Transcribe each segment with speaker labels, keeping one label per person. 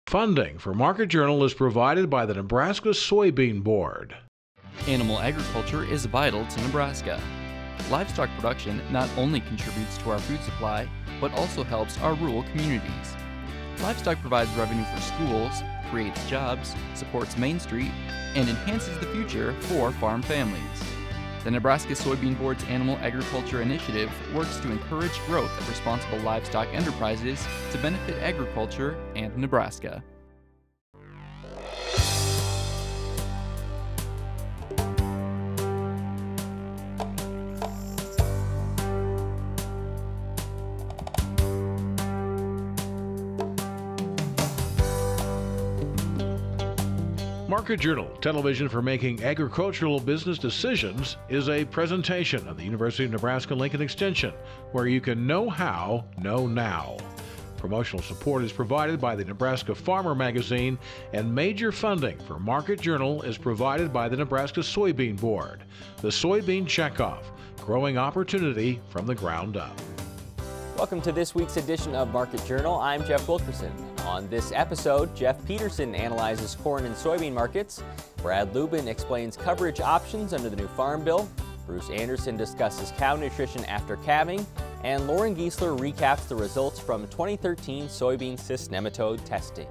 Speaker 1: Funding for Market Journal is provided by the Nebraska Soybean Board.
Speaker 2: Animal agriculture is vital to Nebraska. Livestock production not only contributes to our food supply, but also helps our rural communities. Livestock provides revenue for schools, creates jobs, supports Main Street, and enhances the future for farm families. The Nebraska Soybean Board's Animal Agriculture Initiative works to encourage growth of responsible livestock enterprises to benefit agriculture and Nebraska.
Speaker 1: Market Journal, television for making agricultural business decisions, is a presentation of the University of Nebraska-Lincoln Extension, where you can know how, know now. Promotional support is provided by the Nebraska Farmer magazine, and major funding for Market Journal is provided by the Nebraska Soybean Board. The Soybean Checkoff, growing opportunity from the ground up.
Speaker 3: Welcome to this week's edition of Market Journal. I'm Jeff Wilkerson. On this episode, Jeff Peterson analyzes corn and soybean markets. Brad Lubben explains coverage options under the new Farm Bill. Bruce Anderson discusses cow nutrition after calving. And Loren Giesler recaps the results from 2013 soybean cyst nematode testing.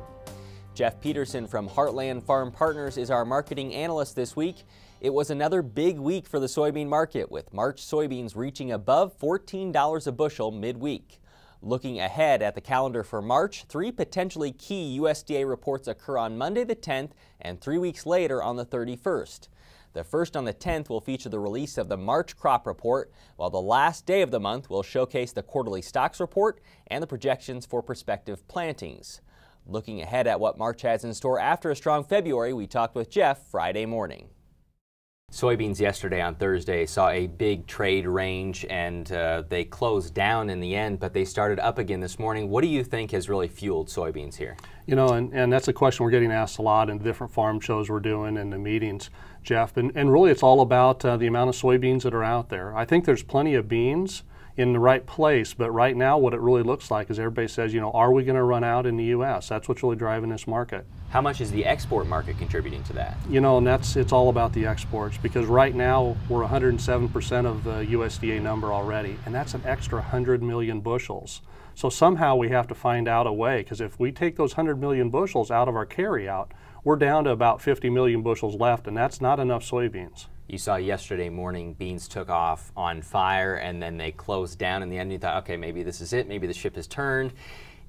Speaker 3: Jeff Peterson from Heartland Farm Partners is our marketing analyst this week. It was another big week for the soybean market, with March soybeans reaching above $14 a bushel midweek. Looking ahead at the calendar for March, 3 potentially key USDA reports occur on Monday the 10th and 3 weeks later on the 31st. The first on the 10th will feature the release of the March crop report, while the last day of the month will showcase the quarterly stocks report and the projections for prospective plantings. Looking ahead at what March has in store after a strong February, we talked with Jeff Friday morning. Soybeans yesterday on Thursday saw a big trade range, and they closed down in the end, but they started up again this morning. What do you think has really fueled soybeans here?
Speaker 4: You know, and that's a question we're getting asked a lot in the different farm shows we're doing and the meetings, Jeff. And really it's all about the amount of soybeans that are out there. I think there's plenty of beans in the right place, but right now what it really looks like is everybody says, you know, are we going to run out in the U.S.? That's what's really driving this market.
Speaker 3: How much is the export market contributing to that?
Speaker 4: You know, and it's all about the exports, because right now we're 107% of the USDA number already, and that's an extra 100 million bushels. So somehow we have to find out a way, because if we take those 100 million bushels out of our carryout, we're down to about 50 million bushels left, and that's not enough soybeans.
Speaker 3: You saw yesterday morning beans took off on fire, and then they closed down in the end. You thought, okay, maybe this is it, maybe the ship has turned.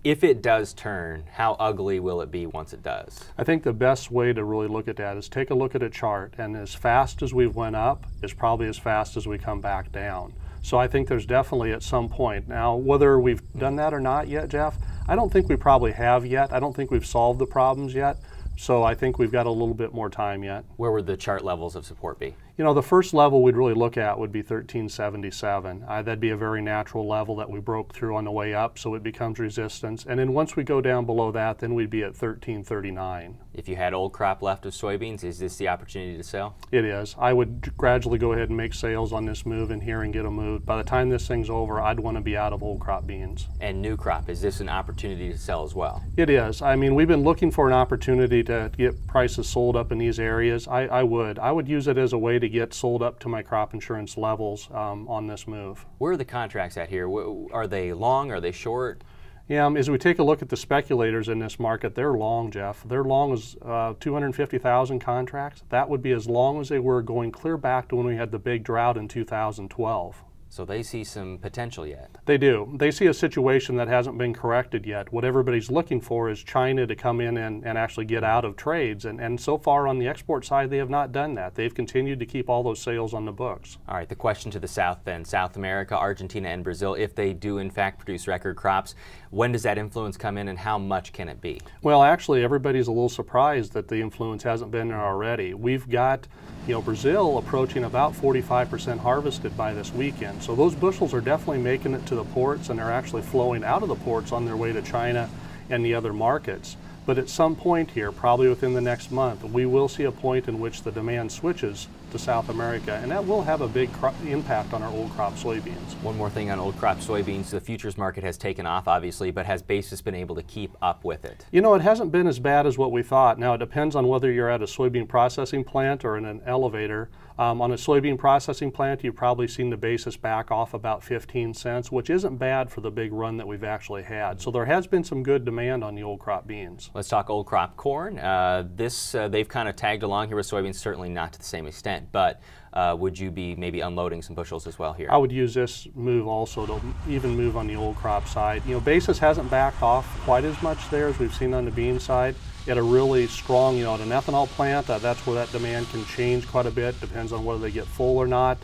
Speaker 3: If it does turn, how ugly will it be once it does?
Speaker 4: I think the best way to really look at that is take a look at a chart, and as fast as we went up is probably as fast as we come back down. So I think there's definitely at some point. Now, whether we've done that or not yet, Jeff, I don't think we probably have yet. I don't think we've solved the problems yet. So I think we've got a little bit more time yet.
Speaker 3: Where would the chart levels of support be?
Speaker 4: You know, the first level we'd really look at would be 1377. That'd be a very natural level that we broke through on the way up, so it becomes resistance. And then once we go down below that, then we'd be at 1339.
Speaker 3: If you had old crop left of soybeans, is this the opportunity to sell?
Speaker 4: It is. I would gradually go ahead and make sales on this move in here and get them moved. By the time this thing's over, I'd want to be out of old crop beans.
Speaker 3: And new crop, is this an opportunity to sell as well?
Speaker 4: It is. I mean, we've been looking for an opportunity to get prices sold up in these areas. I would use it as a way to get sold up to my crop insurance levels on this move.
Speaker 3: Where are the contracts at here? Are they long? Are they short?
Speaker 4: Yeah, as we take a look at the speculators in this market, they're long, Jeff. They're long as 250,000 contracts. That would be as long as they were going clear back to when we had the big drought in 2012.
Speaker 3: So they see some potential yet?
Speaker 4: They do. They see a situation that hasn't been corrected yet. What everybody's looking for is China to come in and actually get out of trades. And so far on the export side, they have not done that. They've continued to keep all those sales on the books.
Speaker 3: All right, the question to the south then. South America, Argentina, and Brazil, if they do in fact produce record crops, when does that influence come in and how much can it be?
Speaker 4: Well, actually, everybody's a little surprised that the influence hasn't been there already. We've got, you know, Brazil approaching about 45% harvested by this weekend. So those bushels are definitely making it to the ports, and they're actually flowing out of the ports on their way to China and the other markets. But at some point here, probably within the next month, we will see a point in which the demand switches to South America, and that will have a big impact on our old crop soybeans.
Speaker 3: One more thing on old crop soybeans. The futures market has taken off, obviously, but has basis been able to keep up with it?
Speaker 4: You know, it hasn't been as bad as what we thought. Now, it depends on whether you're at a soybean processing plant or in an elevator. On a soybean processing plant, you've probably seen the basis back off about 15 cents, which isn't bad for the big run that we've actually had. So there has been some good demand on the old crop beans.
Speaker 3: Let's talk old crop corn. They've kind of tagged along here with soybeans, certainly not to the same extent, but would you be maybe unloading some bushels as well here?
Speaker 4: I would use this move also to even move on the old crop side. You know, basis hasn't backed off quite as much there as we've seen on the bean side. At a really strong, you know, at an ethanol plant, that's where that demand can change quite a bit, depends on whether they get full or not.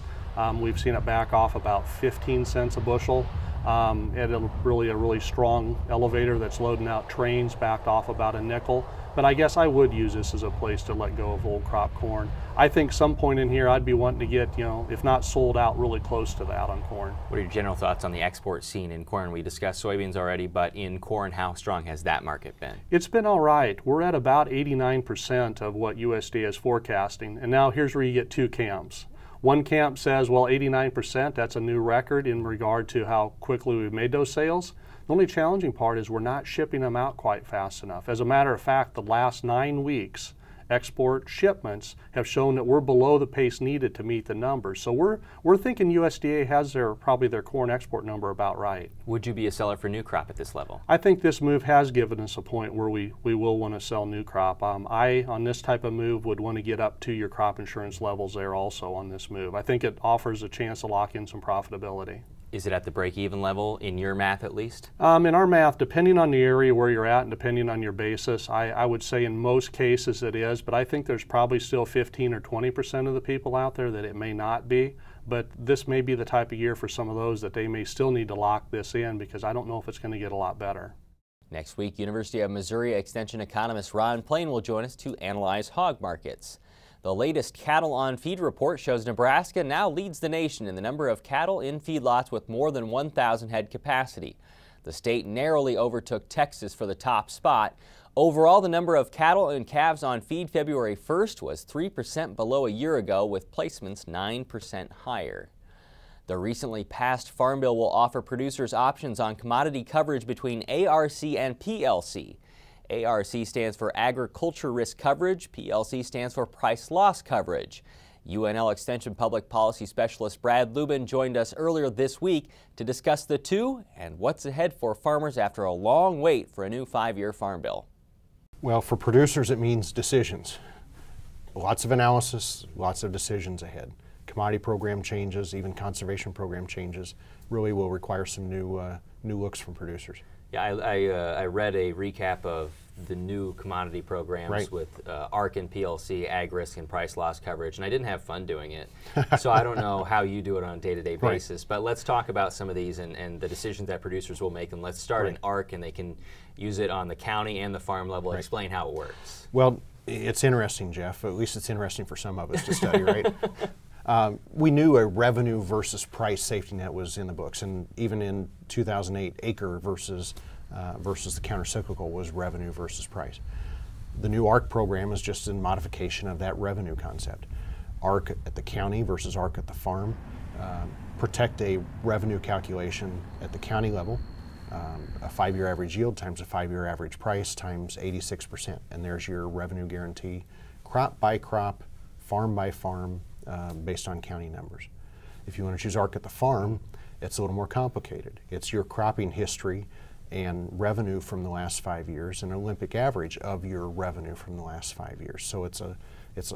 Speaker 4: We've seen it back off about 15 cents a bushel. At a really strong elevator that's loading out trains, backed off about a nickel. But I guess I would use this as a place to let go of old crop corn. I think some point in here I'd be wanting to get, you know, if not sold out, really close to that on corn.
Speaker 3: What are your general thoughts on the export scene in corn? We discussed soybeans already, but in corn, how strong has that market been?
Speaker 4: It's been all right. We're at about 89% of what USDA is forecasting. And now here's where you get two camps. One camp says, well, 89%, that's a new record in regard to how quickly we've made those sales. The only challenging part is we're not shipping them out quite fast enough. As a matter of fact, the last 9 weeks, export shipments have shown that we're below the pace needed to meet the numbers. So we're thinking USDA has probably their corn export number about right.
Speaker 3: Would you be a seller for new crop at this level?
Speaker 4: I think this move has given us a point where we will want to sell new crop. On this type of move, would want to get up to your crop insurance levels there also on this move. I think it offers a chance to lock in some profitability.
Speaker 3: Is it at the break-even level, in your math at least?
Speaker 4: In our math, depending on the area where you're at and depending on your basis, I would say in most cases it is, but I think there's probably still 15 or 20% of the people out there that it may not be. But this may be the type of year for some of those that they may still need to lock this in, because I don't know if it's going to get a lot better.
Speaker 3: Next week, University of Missouri Extension economist Ron Plain will join us to analyze hog markets. The latest cattle on feed report shows Nebraska now leads the nation in the number of cattle in feedlots with more than 1,000 head capacity. The state narrowly overtook Texas for the top spot. Overall, the number of cattle and calves on feed February 1st was 3% below a year ago, with placements 9% higher. The recently passed Farm Bill will offer producers options on commodity coverage between ARC and PLC. ARC stands for Agriculture Risk Coverage. PLC stands for Price Loss Coverage. UNL Extension Public Policy Specialist Brad Lubben joined us earlier this week to discuss the two and what's ahead for farmers after a long wait for a new 5-year Farm Bill.
Speaker 5: Well, for producers it means decisions. Lots of analysis, lots of decisions ahead. Commodity program changes, even conservation program changes really will require some new looks from producers.
Speaker 3: Yeah, I read a recap of the new commodity programs with ARC and PLC, Ag Risk and Price Loss Coverage, and I didn't have fun doing it. So I don't know how you do it on a day-to-day basis, but let's talk about some of these and the decisions that producers will make. And let's start in ARC, and they can use it on the county and the farm level. Explain how it works.
Speaker 5: Well, it's interesting, Jeff. At least it's interesting for some of us to study, right? We knew a revenue versus price safety net was in the books, and even in 2008, acre versus the countercyclical was revenue versus price. The new ARC program is just a modification of that revenue concept. ARC at the county versus ARC at the farm protect a revenue calculation at the county level, a 5-year average yield times a 5-year average price times 86%, and there's your revenue guarantee, crop by crop, farm by farm, based on county numbers. If you want to choose ARC at the farm, it's a little more complicated. It's your cropping history and revenue from the last 5 years, and an Olympic average of your revenue from the last 5 years. So it's a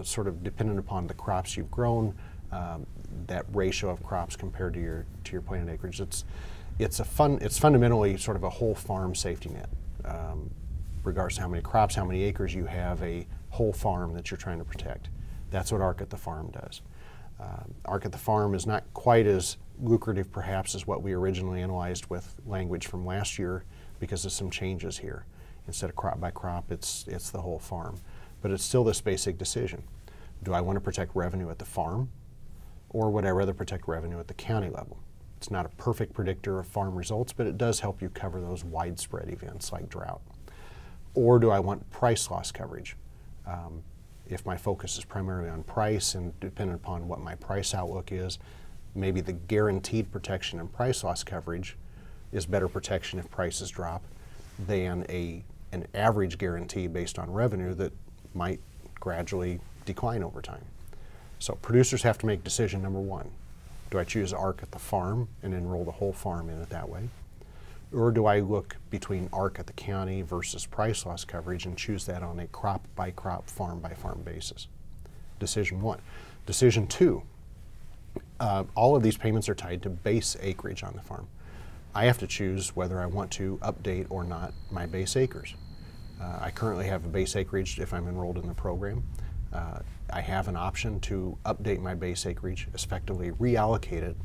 Speaker 5: sort of dependent upon the crops you've grown, that ratio of crops compared to your planted acreage. It's fundamentally sort of a whole farm safety net, regardless of how many crops, how many acres you have, a whole farm that you're trying to protect. That's what ARC at the farm does. ARC at the farm is not quite as lucrative perhaps as what we originally analyzed with language from last year because of some changes here. Instead of crop by crop, it's the whole farm. But it's still this basic decision. Do I want to protect revenue at the farm, or would I rather protect revenue at the county level? It's not a perfect predictor of farm results, but it does help you cover those widespread events like drought. Or do I want price loss coverage? If my focus is primarily on price and dependent upon what my price outlook is, maybe the guaranteed protection and price loss coverage is better protection if prices drop than an average guarantee based on revenue that might gradually decline over time. So producers have to make decision number one. Do I choose ARC at the farm and enroll the whole farm in it that way? Or do I look between ARC at the county versus price loss coverage and choose that on a crop by crop, farm by farm basis? Decision one. Decision two, all of these payments are tied to base acreage on the farm. I have to choose whether I want to update or not my base acres. I currently have a base acreage if I'm enrolled in the program. I have an option to update my base acreage, effectively reallocate it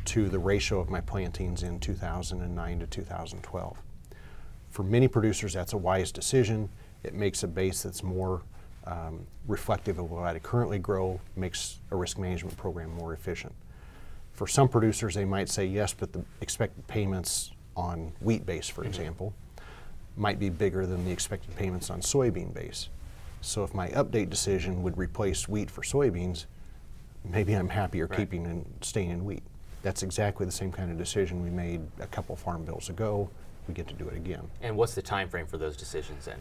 Speaker 5: to the ratio of my plantings in 2009 to 2012. For many producers, that's a wise decision. It makes a base that's more reflective of what I currently grow, makes a risk management program more efficient. For some producers, they might say yes, but the expected payments on wheat base, for example, might be bigger than the expected payments on soybean base. So if my update decision would replace wheat for soybeans, maybe I'm happier keeping and staying in wheat. That's exactly the same kind of decision we made a couple farm bills ago. We get to do it again.
Speaker 3: And what's the time frame for those decisions then?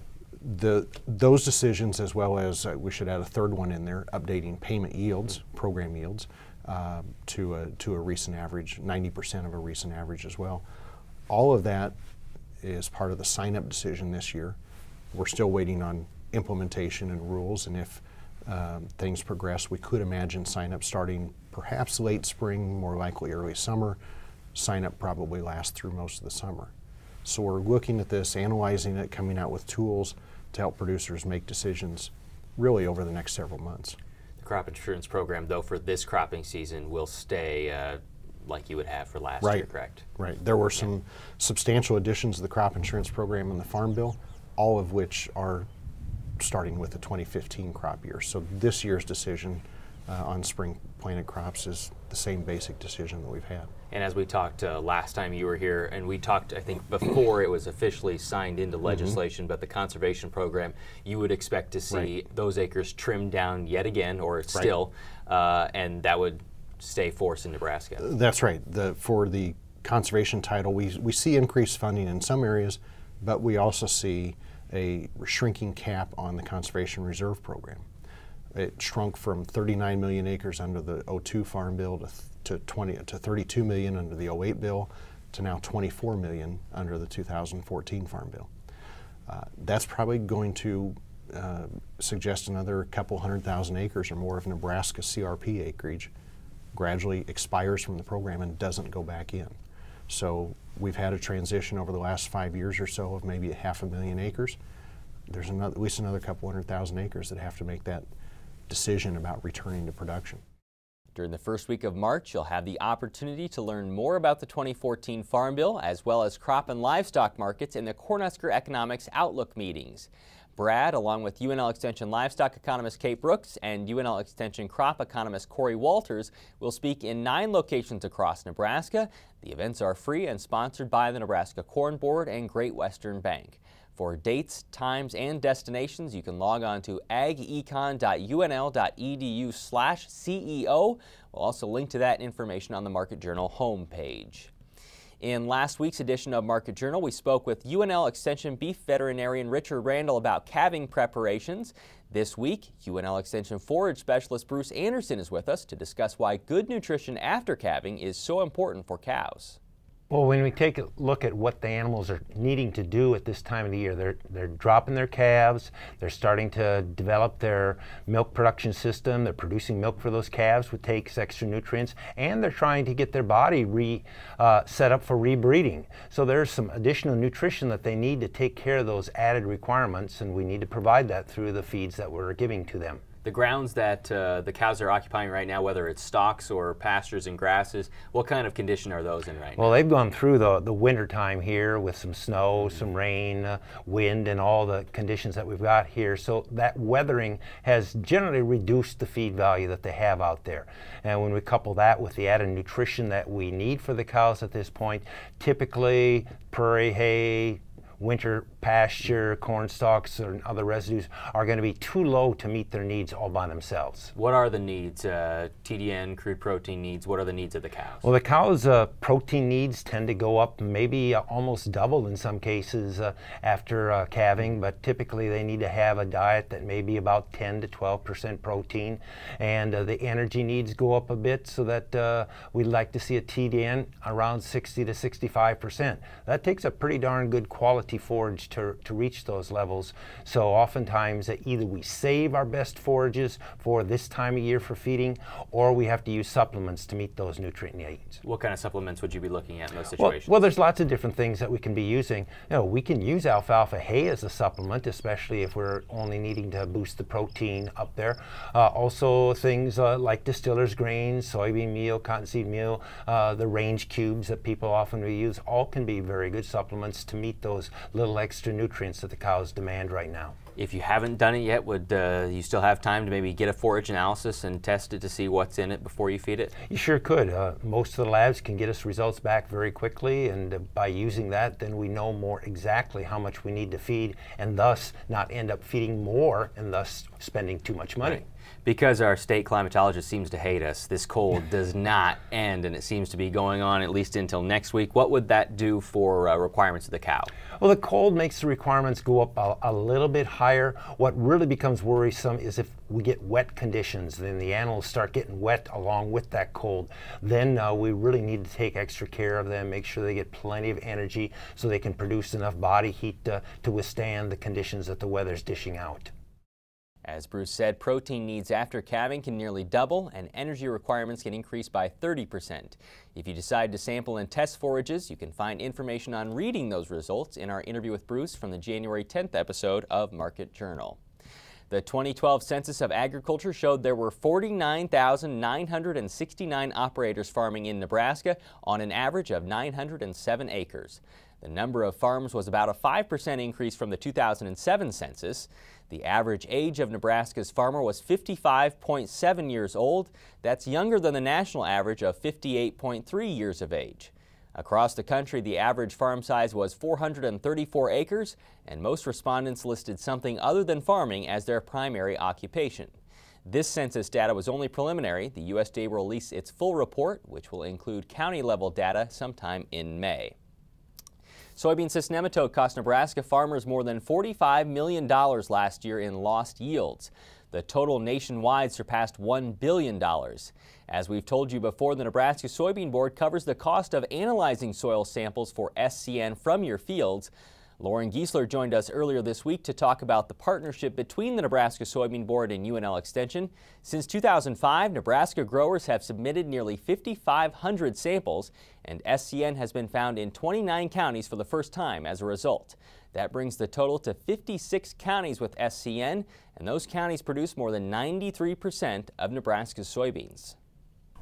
Speaker 5: Those decisions, as well as we should add a third one in there, updating payment yields, program yields, to a recent average, 90% of a recent average as well. All of that is part of the sign-up decision this year. We're still waiting on implementation and rules, and if things progress, we could imagine sign-up starting perhaps late spring, more likely early summer. Sign-up probably lasts through most of the summer. So we're looking at this, analyzing it, coming out with tools to help producers make decisions really over the next several months.
Speaker 3: The crop insurance program, though, for this cropping season will stay like you would have for last year, correct?
Speaker 5: Right. There were some substantial additions to the crop insurance program in the Farm Bill, all of which are starting with the 2015 crop year. So this year's decision on spring planted crops is the same basic decision that we've had.
Speaker 3: And as we talked last time you were here, and we talked, I think, before it was officially signed into legislation, but the conservation program, you would expect to see those acres trimmed down yet again, or still, and that would stay force in Nebraska.
Speaker 5: That's right. For the conservation title, we see increased funding in some areas, but we also see a shrinking cap on the conservation reserve program. It shrunk from 39 million acres under the 02 Farm Bill to 32 million under the 08 bill to now 24 million under the 2014 Farm Bill. That's probably going to suggest another couple 100,000 acres or more of Nebraska CRP acreage gradually expires from the program and doesn't go back in. So we've had a transition over the last 5 years or so of maybe 500,000 acres. There's at least another couple 100,000 acres that have to make that decision about returning to production.
Speaker 3: During the first week of March, you'll have the opportunity to learn more about the 2014 Farm Bill, as well as crop and livestock markets in the Cornhusker Economics Outlook meetings. Brad, along with UNL Extension livestock economist Kate Brooks and UNL Extension crop economist Corey Walters, will speak in 9 locations across Nebraska. The events are free and sponsored by the Nebraska Corn Board and Great Western Bank. For dates, times, and destinations, you can log on to agecon.unl.edu/CEO. We'll also link to that information on the Market Journal homepage. In last week's edition of Market Journal, we spoke with UNL Extension beef veterinarian Richard Randall about calving preparations. This week, UNL Extension forage specialist Bruce Anderson is with us to discuss why good nutrition after calving is so important for cows.
Speaker 6: Well, when we take a look at what the animals are needing to do at this time of the year, they're dropping their calves, they're starting to develop their milk production system, they're producing milk for those calves, which takes extra nutrients, and they're trying to get their body set up for rebreeding. So there's some additional nutrition that they need to take care of those added requirements, and we need to provide that through the feeds that we're giving to them.
Speaker 3: The grounds that the cows are occupying right now, whether it's stalks or pastures and grasses, what kind of condition are those in right now?
Speaker 6: Well, they've gone through the winter time here with some snow, some rain, wind, and all the conditions that we've got here. So that weathering has generally reduced the feed value that they have out there. And when we couple that with the added nutrition that we need for the cows at this point, typically prairie hay, winter pasture, corn stalks, or other residues are going to be too low to meet their needs all by themselves.
Speaker 3: What are the needs? TDN, crude protein needs, what are the needs of the cows?
Speaker 6: Well, the cows' protein needs tend to go up maybe almost double in some cases after calving, but typically they need to have a diet that may be about 10 to 12% protein, and the energy needs go up a bit, so that we'd like to see a TDN around 60 to 65%. That takes a pretty darn good quality forage to reach those levels. So oftentimes either we save our best forages for this time of year for feeding, or we have to use supplements to meet those nutrient needs.
Speaker 3: What kind of supplements would you be looking at in those situations?
Speaker 6: Well, there's lots of different things that we can be using. We can use alfalfa hay as a supplement, especially if we're only needing to boost the protein up there. Also things like distillers grains, soybean meal, cottonseed meal, the range cubes that people often use, all can be very good supplements to meet those little extra nutrients that the cows demand right now.
Speaker 3: If you haven't done it yet, would you still have time to maybe get a forage analysis and test it to see what's in it before you feed it?
Speaker 6: You sure could. Most of the labs can get us results back very quickly, and by using that, then we know more exactly how much we need to feed, and thus not end up feeding more and thus spending too much money.
Speaker 3: Right. Because our state climatologist seems to hate us, this cold does not end, and it seems to be going on at least until next week. What would that do for requirements of the cow?
Speaker 6: Well, the cold makes the requirements go up a little bit higher. What really becomes worrisome is if we get wet conditions, then the animals start getting wet along with that cold. Then we really need to take extra care of them, make sure they get plenty of energy so they can produce enough body heat to withstand the conditions that the weather's dishing out.
Speaker 3: As Bruce said, protein needs after calving can nearly double, and energy requirements can increase by 30%. If you decide to sample and test forages, you can find information on reading those results in our interview with Bruce from the January 10th episode of Market Journal. The 2012 Census of Agriculture showed there were 49,969 operators farming in Nebraska on an average of 907 acres. The number of farms was about a 5% increase from the 2007 census. The average age of Nebraska's farmer was 55.7 years old. That's younger than the national average of 58.3 years of age. Across the country, the average farm size was 434 acres, and most respondents listed something other than farming as their primary occupation. This census data was only preliminary. The USDA will release its full report, which will include county-level data sometime in May. Soybean cyst nematode cost Nebraska farmers more than $45 million last year in lost yields. The total nationwide surpassed $1 billion. As we've told you before, the Nebraska Soybean Board covers the cost of analyzing soil samples for SCN from your fields. Loren Giesler joined us earlier this week to talk about the partnership between the Nebraska Soybean Board and UNL Extension. Since 2005, Nebraska growers have submitted nearly 5,500 samples, and SCN has been found in 29 counties for the first time as a result. That brings the total to 56 counties with SCN, and those counties produce more than 93% of Nebraska's soybeans.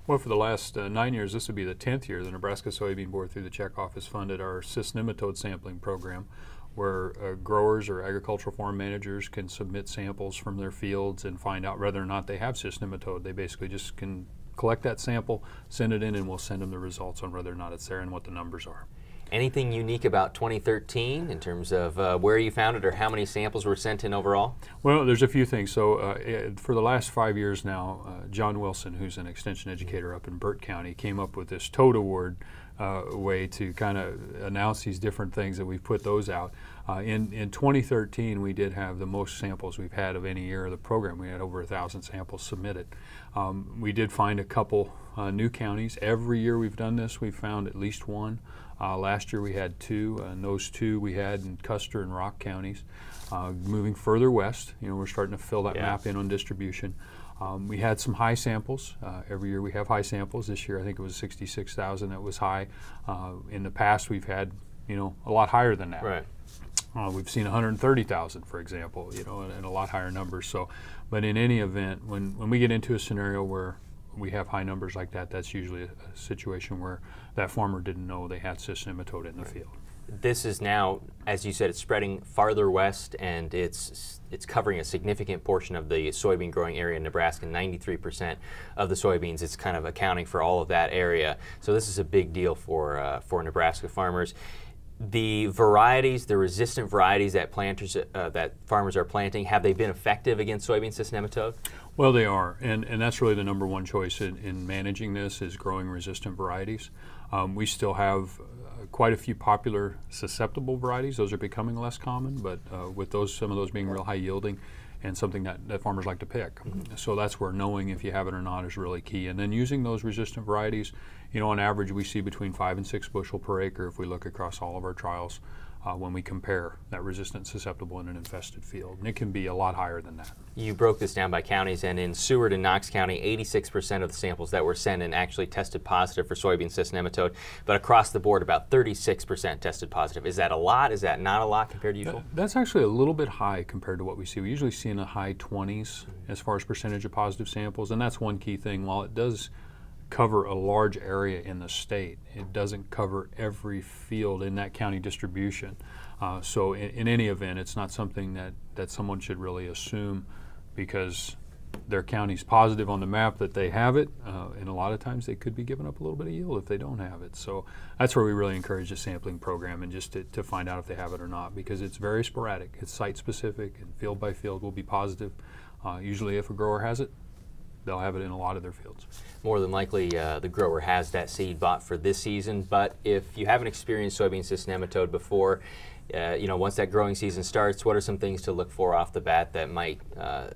Speaker 7: Well, for the last 9 years, this would be the 10th year the Nebraska Soybean Board through the Checkoff has funded our Cyst nematode sampling program, where growers or agricultural farm managers can submit samples from their fields and find out whether or not they have cyst nematode. They basically just can collect that sample, send it in, and we'll send them the results on whether or not it's there and what the numbers are.
Speaker 3: Anything unique about 2013 in terms of where you found it or how many samples were sent in overall?
Speaker 7: Well, there's a few things. So for the last 5 years now, John Wilson, who's an extension educator up in Burt County, came up with this Toad Award way to kind of announce these different things that we've put those out. In 2013, we did have the most samples we've had of any year of the program. We had over 1,000 samples submitted. We did find a couple new counties. Every year we've done this, we've found at least one. Last year we had 2, and those 2 we had in Custer and Rock counties. Moving further west, we're starting to fill that map in on distribution. We had some high samples. Every year we have high samples. This year I think it was 66,000 that was high. In the past we've had a lot higher than that.
Speaker 3: Right.
Speaker 7: We've seen 130,000, for example, and a lot higher numbers. So, but in any event, when we get into a scenario where we have high numbers like that, that's usually a situation where that farmer didn't know they had cyst nematode in the field.
Speaker 3: This is now, as you said, it's spreading farther west, and it's covering a significant portion of the soybean growing area in Nebraska. 93% of the soybeans, it's kind of accounting for all of that area. So this is a big deal for Nebraska farmers. The varieties, the resistant varieties that that farmers are planting, have they been effective against soybean cyst nematode?
Speaker 7: Well, they are, and that's really the number one choice in managing this is growing resistant varieties. We still have quite a few popular susceptible varieties. Those are becoming less common, but with some of those being real high yielding and something that farmers like to pick. Mm-hmm. So that's where knowing if you have it or not is really key. And then using those resistant varieties, you know, on average we see between 5 and 6 bushel per acre if we look across all of our trials when we compare that resistant susceptible in an infested field. And it can be a lot higher than that.
Speaker 3: You broke this down by counties, and in Seward and Knox County, 86% of the samples that were sent in actually tested positive for soybean cyst nematode, but across the board about 36% tested positive. Is that a lot? Is that not a lot compared to usual?
Speaker 7: That's actually a little bit high compared to what we see. We usually see in the high 20s as far as percentage of positive samples, and that's one key thing. While it does cover a large area in the state, it doesn't cover every field in that county distribution. So in any event, it's not something that someone should really assume because their county's positive on the map that they have it, and a lot of times they could be giving up a little bit of yield if they don't have it. So that's where we really encourage the sampling program and just to find out if they have it or not, because it's very sporadic. It's site specific and field by field will be positive. Usually if a grower has it, they'll have it in a lot of their fields.
Speaker 3: More than likely, the grower has that seed bought for this season, but if you haven't experienced soybean cyst nematode before, you know, once that growing season starts, what are some things to look for off the bat that might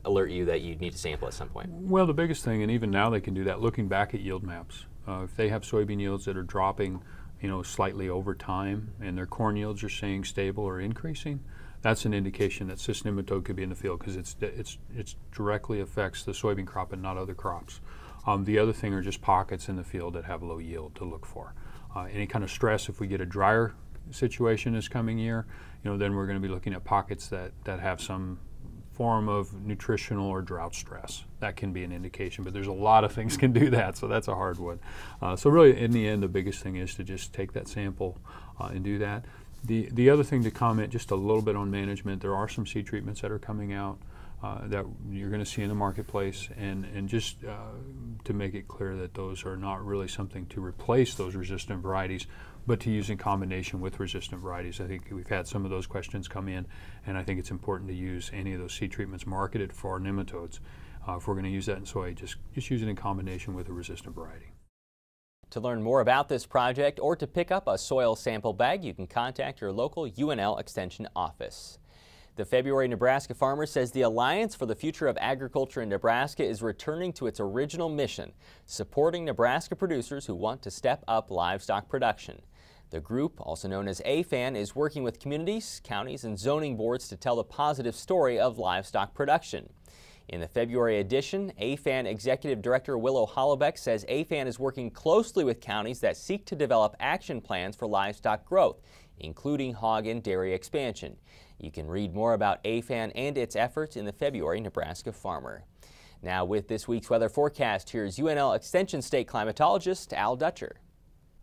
Speaker 3: alert you that you need to sample at some point?
Speaker 7: Well, the biggest thing, and even now they can do that, looking back at yield maps. If they have soybean yields that are dropping, you know, slightly over time, and their corn yields are staying stable or increasing, that's an indication that cyst nematode could be in the field because it's directly affects the soybean crop and not other crops. The other thing are just pockets in the field that have low yield to look for. Any kind of stress, if we get a drier situation this coming year, you know, then we're going to be looking at pockets that have some form of nutritional or drought stress. That can be an indication, but there's a lot of things can do that, so that's a hard one. So really, in the end, the biggest thing is to just take that sample and do that. The other thing to comment just a little bit on management, there are some seed treatments that are coming out that you're going to see in the marketplace, and just to make it clear that those are not really something to replace those resistant varieties, but to use in combination with resistant varieties. I think we've had some of those questions come in, and I think it's important to use any of those seed treatments marketed for nematodes. If we're going to use that in soy, just use it in combination with a resistant variety.
Speaker 3: To learn more about this project or to pick up a soil sample bag, you can contact your local UNL Extension office. The February Nebraska Farmer says the Alliance for the Future of Agriculture in Nebraska is returning to its original mission, supporting Nebraska producers who want to step up livestock production. The group, also known as AFAN, is working with communities, counties, and zoning boards to tell the positive story of livestock production. In the February edition, AFAN Executive Director Willow Hollowbeck says AFAN is working closely with counties that seek to develop action plans for livestock growth, including hog and dairy expansion. You can read more about AFAN and its efforts in the February Nebraska Farmer. Now with this week's weather forecast, here's UNL Extension State Climatologist Al Dutcher.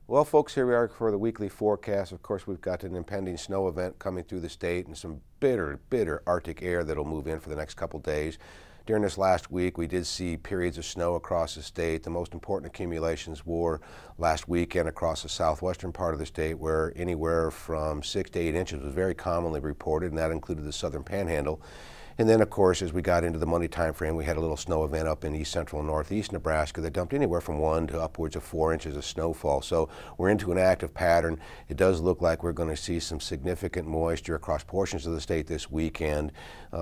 Speaker 8: Well, folks, here we are for the weekly forecast. Of course, we've got an impending snow event coming through the state and some bitter, bitter Arctic air that'll move in for the next couple days. During this last week, we did see periods of snow across the state. The most important accumulations were last weekend across the southwestern part of the state, where anywhere from 6 to 8 inches was very commonly reported, and that included the southern panhandle. And then, of course, as we got into the Monday time frame, we had a little snow event up in east central and northeast Nebraska that dumped anywhere from 1 to upwards of 4 inches of snowfall. So we're into an active pattern. It does look like we're going to see some significant moisture across portions of the state this weekend.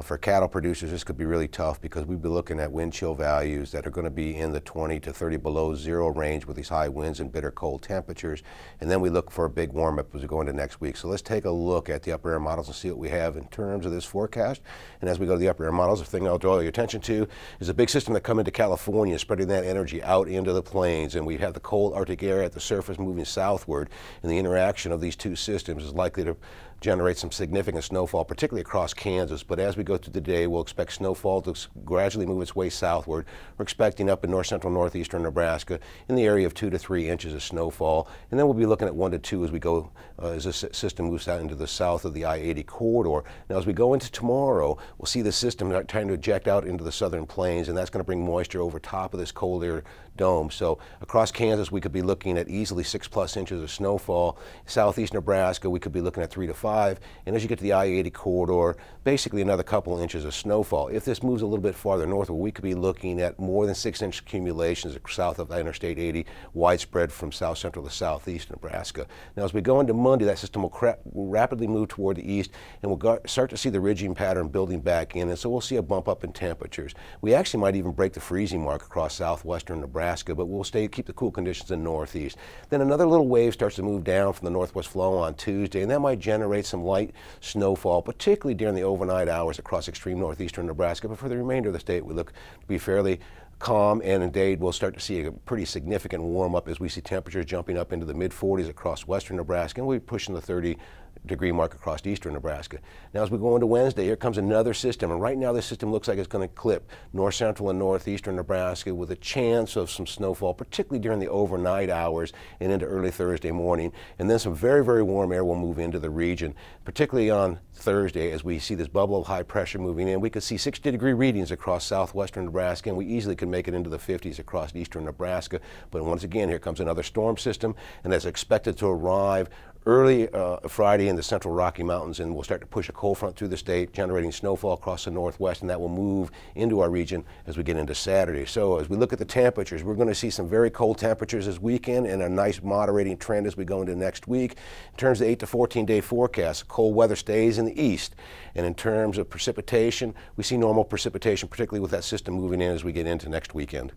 Speaker 8: For cattle producers, this could be really tough because we'd be looking at wind chill values that are going to be in the 20 to 30 below zero range with these high winds and bitter cold temperatures. And then we look for a big warm up as we go into next week. So let's take a look at the upper air models and see what we have in terms of this forecast. And as we go to the upper air models, the thing I'll draw your attention to is a big system that come into California, spreading that energy out into the plains, and we have the cold Arctic air at the surface moving southward, and the interaction of these two systems is likely to generate some significant snowfall, particularly across Kansas. But as we go through the day, we'll expect snowfall to gradually move its way southward. We're expecting up in north central northeastern Nebraska in the area of 2 to 3 inches of snowfall. And then we'll be looking at 1 to 2 as we go, as this system moves out into the south of the I-80 corridor. Now, as we go into tomorrow, we'll see the system trying to eject out into the southern plains, and that's going to bring moisture over top of this cold air dome. So across Kansas, we could be looking at easily 6+ inches of snowfall. Southeast Nebraska, we could be looking at 3 to 5. And as you get to the I-80 corridor, basically another couple inches of snowfall. If this moves a little bit farther northward, we could be looking at more than 6-inch accumulations south of Interstate 80, widespread from south central to southeast Nebraska. Now, as we go into Monday, that system will rapidly move toward the east, and we'll start to see the ridging pattern building back in, and so we'll see a bump up in temperatures. We actually might even break the freezing mark across southwestern Nebraska, but we'll keep the cool conditions in the northeast. Then another little wave starts to move down from the northwest flow on Tuesday, and that might generate some light snowfall, particularly during the overnight hours across extreme northeastern Nebraska. But for the remainder of the state, we look to be fairly calm, and indeed we'll start to see a pretty significant warm up as we see temperatures jumping up into the mid-40s across western Nebraska, and we'll be pushing the 30-degree mark across eastern Nebraska. Now, as we go into Wednesday, here comes another system, and right now this system looks like it's going to clip north central and northeastern Nebraska with a chance of some snowfall, particularly during the overnight hours and into early Thursday morning. And then some very, very warm air will move into the region, particularly on Thursday as we see this bubble of high pressure moving in. We could see 60-degree readings across southwestern Nebraska, and we easily could make it into the 50s across eastern Nebraska. But once again, here comes another storm system, and that's expected to arrive early Friday in the central Rocky Mountains, and we'll start to push a cold front through the state, generating snowfall across the northwest, and that will move into our region as we get into Saturday. So as we look at the temperatures, we're going to see some very cold temperatures this weekend and a nice moderating trend as we go into next week. In terms of 8 to 14-day forecast, cold weather stays in the east. And in terms of precipitation, we see normal precipitation, particularly with that system moving in as we get into next weekend.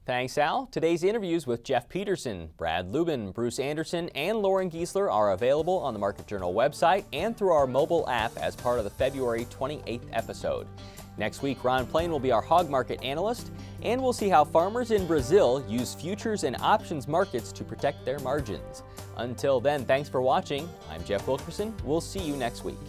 Speaker 3: Thanks, Al. Today's interviews with Jeff Peterson, Brad Lubben, Bruce Anderson, and Loren Giesler are available on the Market Journal website and through our mobile app as part of the February 28th episode. Next week, Ron Plain will be our hog market analyst, and we'll see how farmers in Brazil use futures and options markets to protect their margins. Until then, thanks for watching. I'm Jeff Wilkerson. We'll see you next week.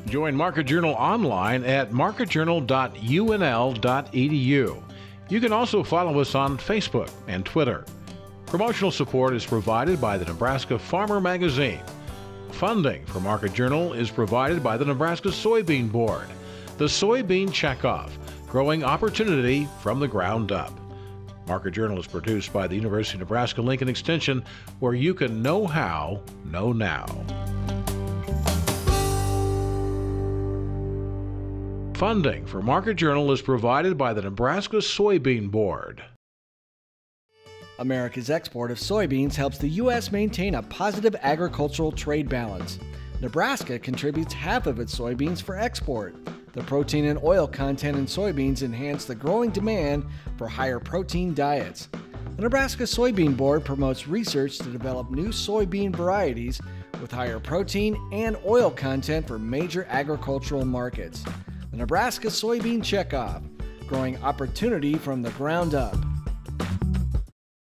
Speaker 1: Join Market Journal online at marketjournal.unl.edu. You can also follow us on Facebook and Twitter. Promotional support is provided by the Nebraska Farmer Magazine. Funding for Market Journal is provided by the Nebraska Soybean Board. The Soybean Checkoff, growing opportunity from the ground up. Market Journal is produced by the University of Nebraska-Lincoln Extension, where you can know how, know now. Funding for Market Journal is provided by the Nebraska Soybean Board.
Speaker 9: America's export of soybeans helps the U.S. maintain a positive agricultural trade balance. Nebraska contributes half of its soybeans for export. The protein and oil content in soybeans enhance the growing demand for higher protein diets. The Nebraska Soybean Board promotes research to develop new soybean varieties with higher protein and oil content for major agricultural markets. The Nebraska Soybean Checkoff, growing opportunity from the ground up.